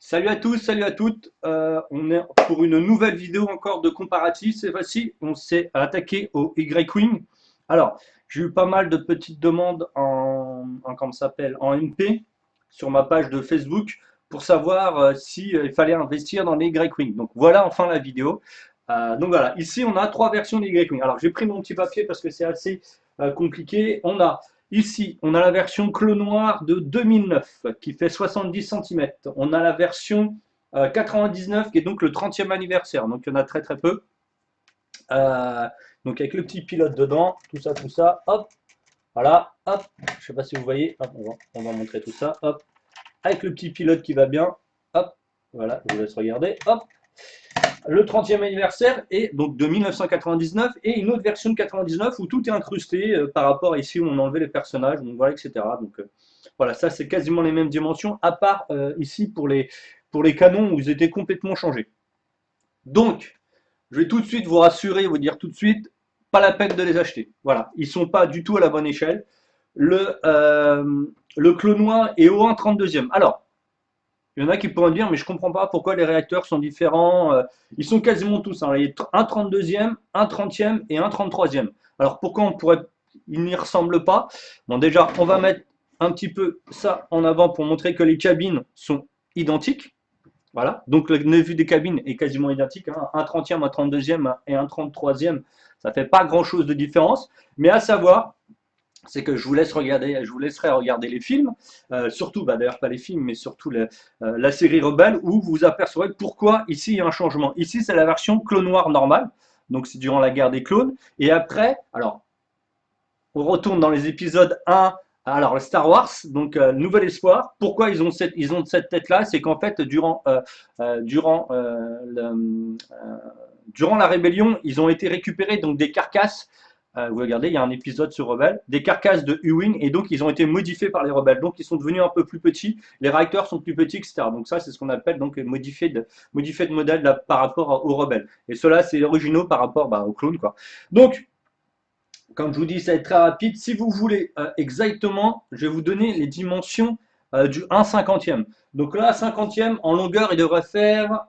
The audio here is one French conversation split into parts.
Salut à tous, salut à toutes. On est pour une nouvelle vidéo encore de comparatif. Cette fois-ci, on s'est attaqué au Y-Wing. Alors, j'ai eu pas mal de petites demandes comment ça s'appelle, en MP sur ma page de Facebook pour savoir si il fallait investir dans les Y-Wing. Donc voilà enfin la vidéo. Donc voilà, ici on a trois versions des Y-Wing. Alors j'ai pris mon petit papier parce que c'est assez compliqué. Ici, on a la version Clos Noir de 2009 qui fait 70 cm. On a la version 99 qui est donc le 30e anniversaire. Donc il y en a très très peu. Euh, donc avec le petit pilote dedans, tout ça, hop, voilà, hop. Je sais pas si vous voyez, hop, on va montrer tout ça, hop. Avec le petit pilote qui va bien, hop, voilà, je vous laisse regarder, hop. Le 30e anniversaire est donc de 1999 et une autre version de 99 où tout est incrusté par rapport à ici où on enlevait les personnages, donc voilà, etc. Donc voilà, ça c'est quasiment les mêmes dimensions, à part ici pour les canons où ils étaient complètement changés. Donc, je vais tout de suite vous rassurer, vous dire tout de suite, pas la peine de les acheter. Voilà, ils sont pas du tout à la bonne échelle. Le clone noir est au 1/32e. Alors, il y en a qui pourraient dire, mais je comprends pas pourquoi les réacteurs sont différents. Ils sont quasiment tous. Hein. Il y a un 32e, un 30e et un 33e. Alors pourquoi ils n'y ressemblent pas? Bon, déjà, on va mettre un petit peu ça en avant pour montrer que les cabines sont identiques. Voilà. Donc le vue des cabines est quasiment identique. Hein. Un 30e, un 32e et un 33e, ça fait pas grand chose de différence. Mais à savoir, c'est que je vous laisserai regarder les films, surtout, bah, d'ailleurs pas les films, mais surtout la série Rebelle, où vous apercevrez pourquoi ici il y a un changement. Ici c'est la version clone noir normale, donc c'est durant la guerre des clones, et après, alors on retourne dans les épisodes 1, alors le Star Wars, donc Nouvel Espoir. Pourquoi ils ont cette tête-là? C'est qu'en fait, durant la rébellion, ils ont été récupérés donc des carcasses. Vous regardez, il y a un épisode sur Rebelle, des carcasses de U-Wing, et donc ils ont été modifiés par les rebelles. Donc ils sont devenus un peu plus petits, les réacteurs sont plus petits, etc. Donc ça, c'est ce qu'on appelle donc modifié de modèle là, par rapport aux rebelles. Et cela, c'est originaux par rapport aux clones, quoi. Donc, comme je vous dis, ça va être très rapide. Si vous voulez exactement, je vais vous donner les dimensions du 1/50e. Donc là, 50e, en longueur, il devrait faire,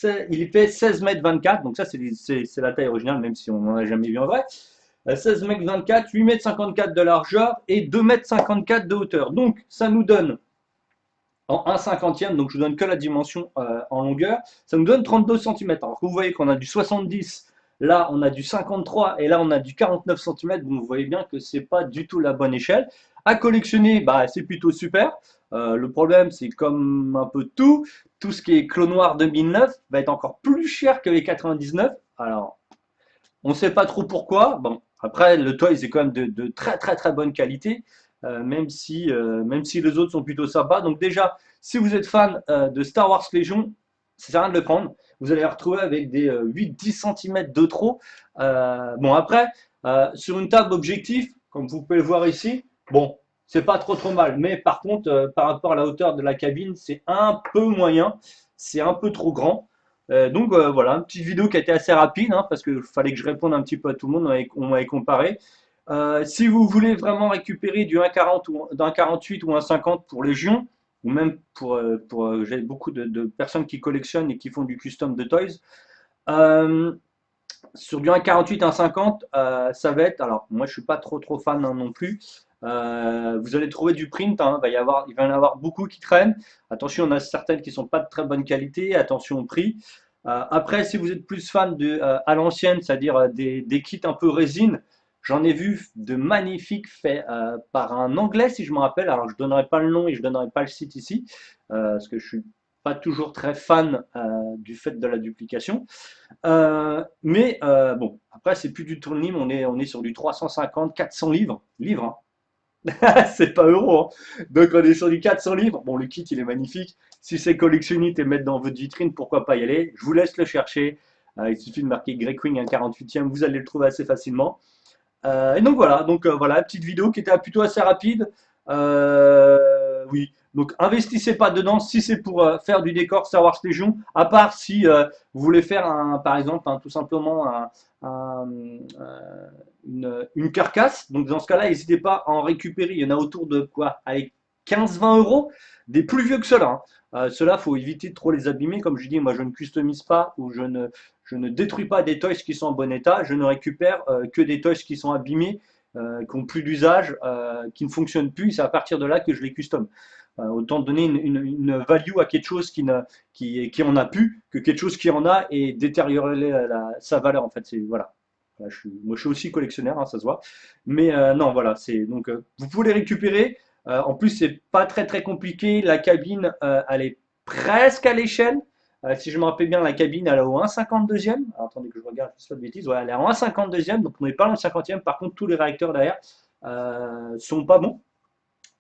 il fait 16 mètres 24. Donc ça, c'est la taille originale, même si on n'en a jamais vu en vrai. 16 mètres 24, 8 mètres 54 de largeur et 2 mètres 54 de hauteur. Donc ça nous donne en 1/50e, donc je vous donne que la dimension en longueur, ça nous donne 32 cm. Alors que vous voyez qu'on a du 70, là on a du 53 et là on a du 49 cm, donc vous voyez bien que c'est pas du tout la bonne échelle. À collectionner, bah, c'est plutôt super. Le problème, c'est comme un peu tout ce qui est Clos Noir 2009 va être encore plus cher que les 99. Alors, on ne sait pas trop pourquoi. Bon, après, le toy, c'est quand même de très très très bonne qualité, même si les autres sont plutôt sympas. Donc déjà, si vous êtes fan de Star Wars Legion, ça sert à rien de le prendre. Vous allez les retrouver avec des 8-10 cm de trop. Bon, après, sur une table objectif, comme vous pouvez le voir ici, bon, c'est pas trop mal. Mais par contre, par rapport à la hauteur de la cabine, c'est un peu moyen. C'est un peu trop grand. Donc voilà, une petite vidéo qui a été assez rapide, hein, parce qu'il fallait que je réponde un petit peu à tout le monde, on m'avait comparé. Si vous voulez vraiment récupérer du 1,40 ou d'un 48 ou un 50 pour Légion, ou même j'ai beaucoup de personnes qui collectionnent et qui font du custom de toys, euh, sur du 1,48, 1,50, ça va être, alors moi je suis pas trop fan hein, non plus. Vous allez trouver du print, hein, il va y en avoir beaucoup qui traînent. Attention, on a certaines qui sont pas de très bonne qualité, attention au prix. Après, si vous êtes plus fan à l'ancienne, c'est-à-dire des kits un peu résine, j'en ai vu de magnifiques faits par un anglais, si je me rappelle. Alors, je donnerai pas le nom et je donnerai pas le site ici, parce que je suis pas toujours très fan du fait de la duplication. Bon, après, c'est plus du tout le livre, on est sur du 350, 400 livres, hein. C'est pas euros, hein. Donc on est sur du 400 livres. Bon, le kit, il est magnifique. Si c'est collectionnite et mettre dans votre vitrine, pourquoi pas y aller. Je vous laisse le chercher. Il suffit de marquer Grey Wing un 48e, vous allez le trouver assez facilement. Et donc voilà, voilà, petite vidéo qui était plutôt assez rapide. Oui, donc investissez pas dedans si c'est pour faire du décor Star Wars Legion, à part si vous voulez faire par exemple tout simplement un- une carcasse. Donc dans ce cas-là, n'hésitez pas à en récupérer. Il y en a autour de quoi? Allez, 15-20 euros, des plus vieux que ceux-là, hein. Ceux-là, faut éviter de trop les abîmer. Comme je dis, moi, je ne customise pas ou je ne détruis pas des toys qui sont en bon état. Je ne récupère que des toys qui sont abîmés, qui n'ont plus d'usage, qui ne fonctionnent plus. C'est à partir de là que je les custom. Autant donner une value à quelque chose qui en a plus que quelque chose qui en a et détériorer sa valeur. En fait, c'est voilà. Moi, je suis aussi collectionneur, hein, ça se voit. Mais non, voilà, c'est donc vous pouvez les récupérer. En plus, c'est pas très très compliqué. La cabine, elle est presque à l'échelle. Si je me rappelle bien, la cabine, elle est au 1,52e. Alors, attendez que je regarde, je ne pas de bêtises. Ouais, elle est en 1,52e, donc on n'est pas dans le 50e. Par contre, tous les réacteurs derrière sont pas bons.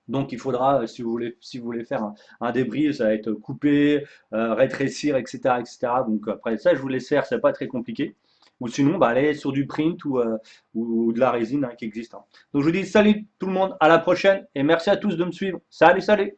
Donc il faudra, si vous voulez faire un débris, ça va être couper, rétrécir, etc., etc. Donc après ça, je vous laisse faire, c'est pas très compliqué. Ou sinon, bah, allez sur du print ou de la résine hein, qui existe, hein. Donc je vous dis salut tout le monde, à la prochaine et merci à tous de me suivre. Salut, salut!